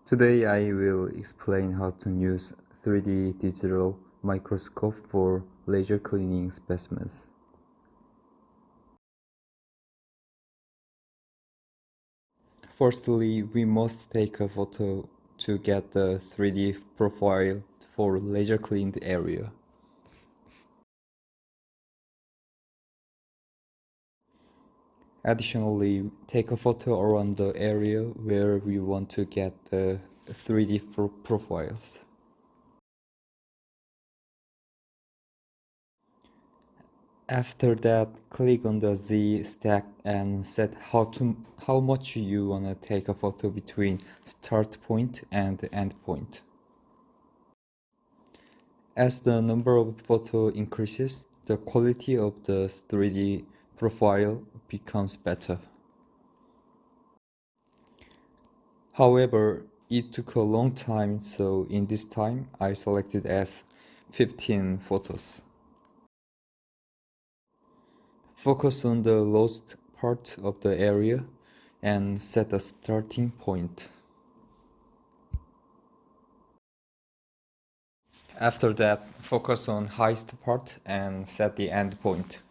Today I will explain how to use 3D digital microscope for laser cleaning specimens. Firstly, we must take a photo to get the 3D profile for laser cleaned area. Additionally, take a photo around the area where we want to get the 3D profiles. After that, click on the Z stack and set how much you wanna take a photo between start point and end point. As the number of photo increases, the quality of the 3D profile becomes better. However, it took a long time, so in this time I selected as 15 photos. Focus on the lowest part of the area and set a starting point. After that, focus on highest part and set the end point.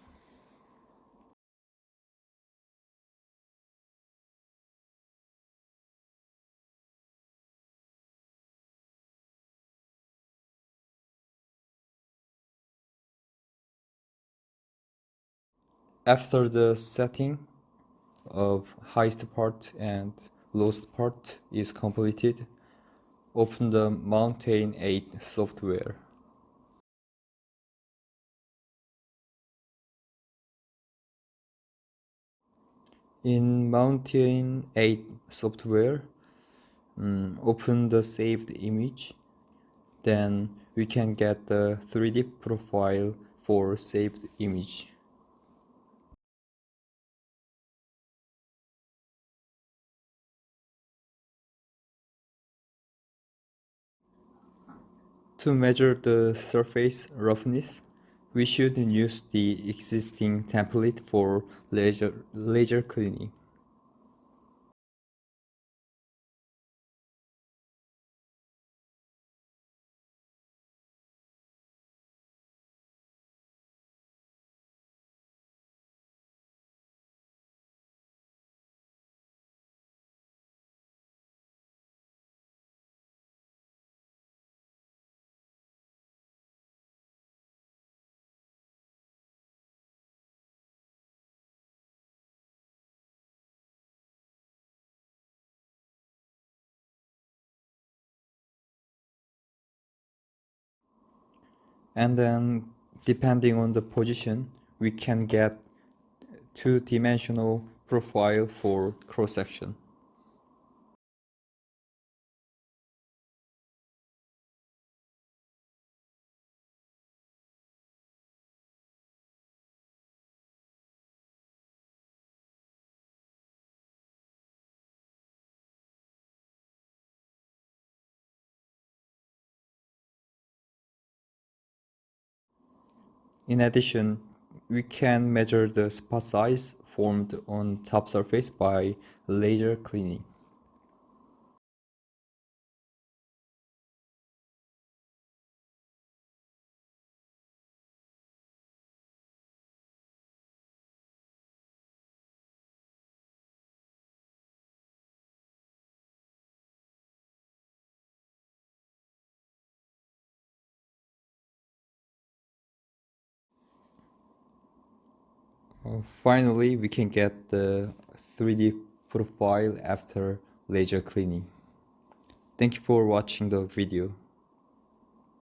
After the setting of highest part and lowest part is completed, open the Mountain 8 software. In Mountain 8 software, open the saved image. Then we can get the 3D profile for saved image. To measure the surface roughness, we should use the existing template for laser cleaning. And then, depending on the position, we can get two-dimensional profile for cross-section. In addition, we can measure the spot size formed on top surface by laser cleaning. Finally, we can get the 3D profile after laser cleaning. Thank you for watching the video.